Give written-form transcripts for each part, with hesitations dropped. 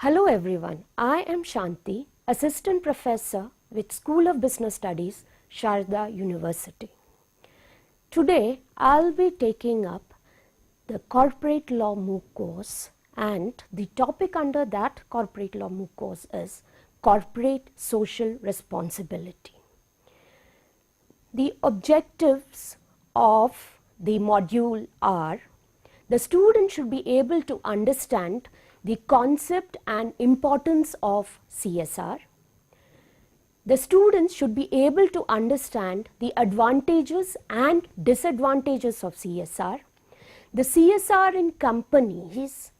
Hello everyone, I am Shanti, Assistant Professor with School of Business Studies, Sharda University. Today I'll be taking up the Corporate Law MOOC course, and the topic under that Corporate Law MOOC course is Corporate Social Responsibility. The objectives of the module are: the student should be able to understand the concept and importance of CSR. The students should be able to understand the advantages and disadvantages of CSR, the CSR in companies,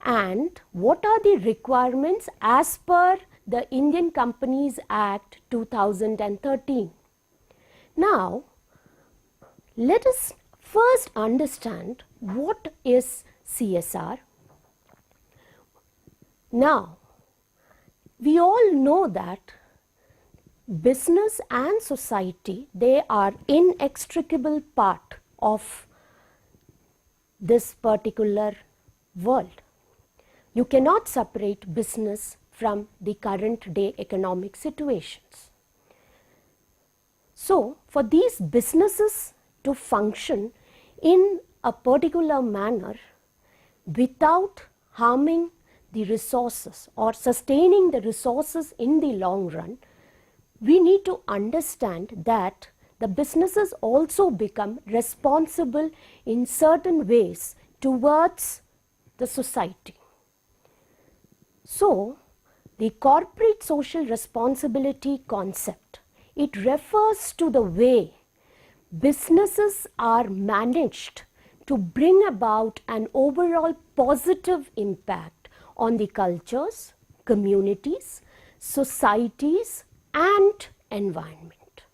and what are the requirements as per the Indian Companies Act 2013. Now, let us first understand what is CSR. Now, we all know that business and society, they are inextricable part of this particular world. You cannot separate business from the current day economic situations. So, for these businesses to function in a particular manner without harming the resources or sustaining the resources in the long run, we need to understand that the businesses also become responsible in certain ways towards the society. So, the corporate social responsibility concept, it refers to the way businesses are managed to bring about an overall positive impact on the cultures, communities, societies, and environment.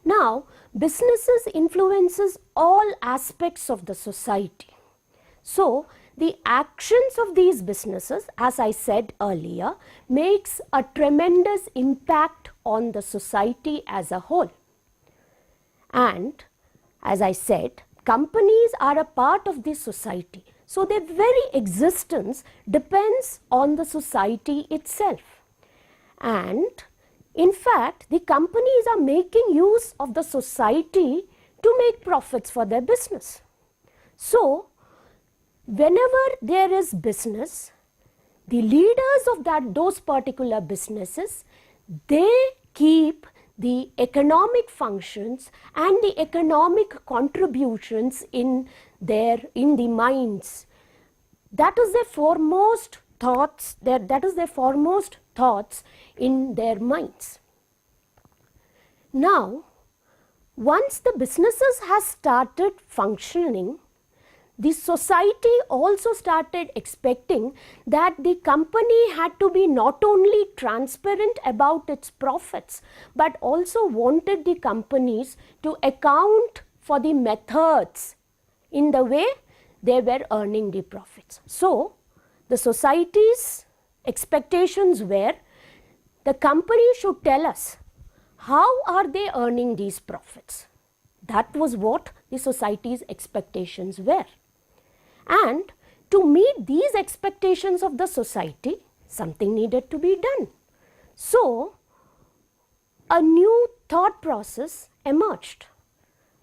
Now, businesses influences all aspects of the society. So, the actions of these businesses, as I said earlier, makes a tremendous impact on the society as a whole. And as I said, companies are a part of this society. So, their very existence depends on the society itself. And in fact, the companies are making use of the society to make profits for their business. So, whenever there is business, the leaders of those particular businesses, they keep the economic functions and the economic contributions in the minds. That is their foremost thoughts. That is their foremost thoughts in their minds. Now, once the businesses has started functioning, the society also started expecting that the company had to be not only transparent about its profits, but also wanted the companies to account for the methods in the way they were earning the profits. So, the society's expectations were the company should tell us how are they earning these profits. That was what the society's expectations were. And to meet these expectations of the society, something needed to be done. So, a new thought process emerged.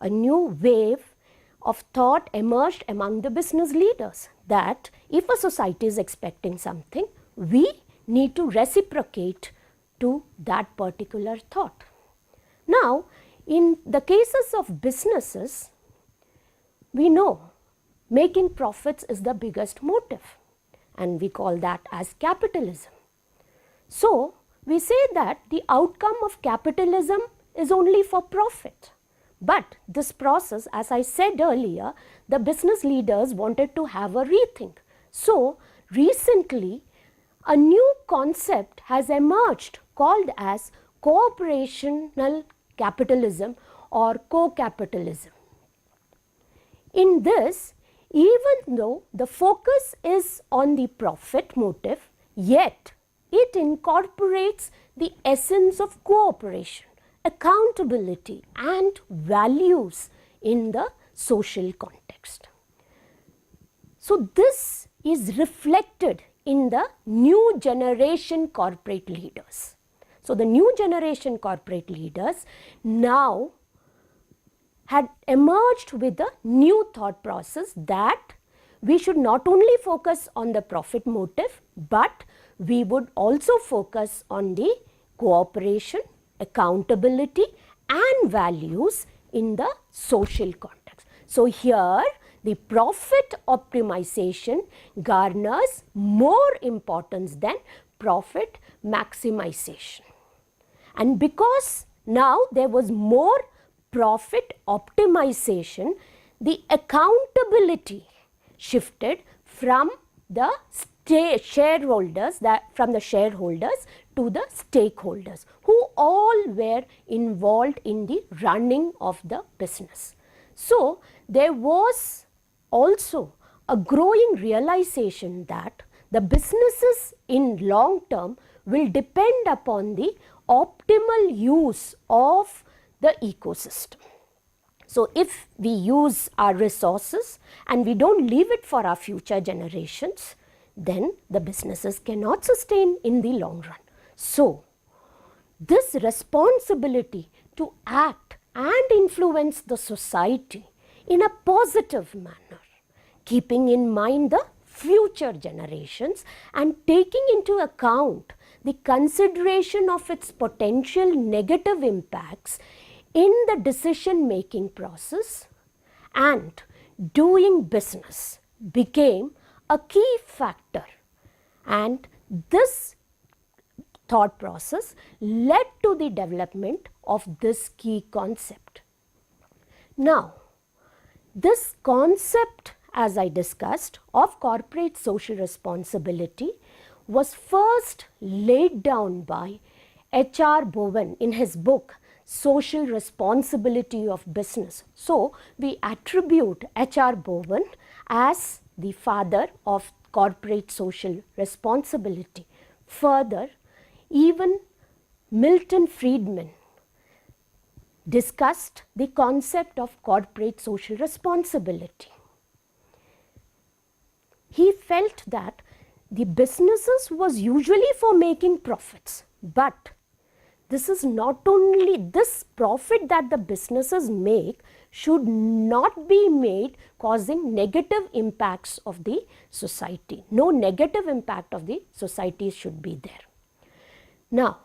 A new wave of thought emerged among the business leaders that if a society is expecting something, we need to reciprocate to that particular thought. Now, in the cases of businesses, we know making profits is the biggest motive, and we call that as capitalism. So, we say that the outcome of capitalism is only for profit. But this process, as I said earlier, the business leaders wanted to have a rethink. So, recently, a new concept has emerged called as cooperational capitalism or co-capitalism. In this, even though the focus is on the profit motive, yet it incorporates the essence of cooperation, accountability, and values in the social context. So, this is reflected in the new generation corporate leaders. So the new generation corporate leaders now had emerged with a new thought process that we should not only focus on the profit motive, but we would also focus on the cooperation, accountability and values in the social context. So here the profit optimization garners more importance than profit maximization. And because now there was more profit optimization, the accountability shifted from the shareholders to the stakeholders, who all were involved in the running of the business. So there was also a growing realization that the businesses in long term will depend upon the optimal use of the ecosystem. So if we use our resources and we don't leave it for our future generations, then the businesses cannot sustain in the long run. So this responsibility to act and influence the society in a positive manner, keeping in mind the future generations and taking into account the consideration of its potential negative impacts in the decision making process and doing business became a key factor, and this thought process led to the development of this key concept. Now, this concept, as I discussed, of corporate social responsibility was first laid down by H.R. Bowen in his book Social Responsibility of Business. So we attribute H.R. Bowen as the father of corporate social responsibility. Further, even Milton Friedman discussed the concept of corporate social responsibility. He felt that the businesses was usually for making profits, but this is not only this profit that the businesses make should not be made causing negative impacts of the society. No negative impact of the society should be there. Now,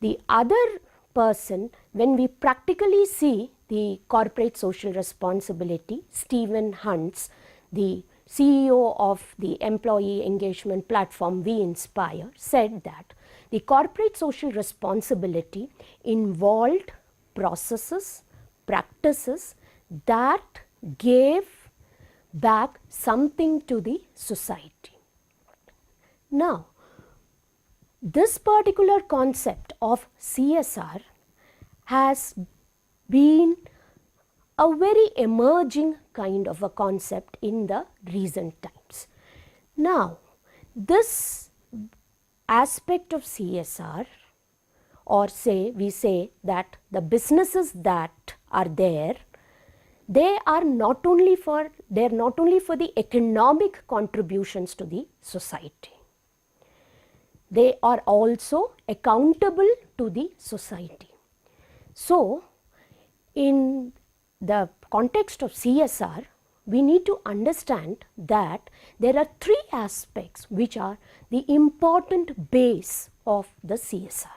the other person, when we practically see the corporate social responsibility, Stephen Hunts, the CEO of the employee engagement platform We Inspire, said that the corporate social responsibility involved processes, practices that gave back something to the society. Now, this particular concept of CSR has been a very emerging kind of a concept in the recent times. Now, this aspect of CSR, or we say that the businesses that are there, they are not only for the economic contributions to the society. They are also accountable to the society. So, in the context of CSR, we need to understand that there are three aspects which are the important base of the CSR.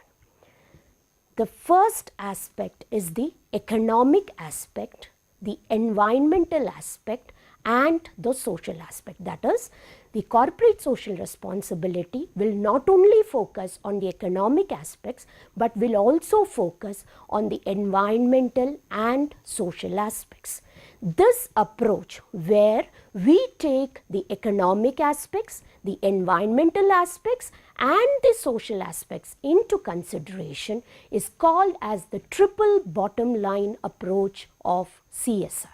The first aspect is the economic aspect, the environmental aspect and the social aspect. That is, the corporate social responsibility will not only focus on the economic aspects, but will also focus on the environmental and social aspects. This approach, where we take the economic aspects, the environmental aspects and the social aspects into consideration, is called as the triple bottom line approach of CSR.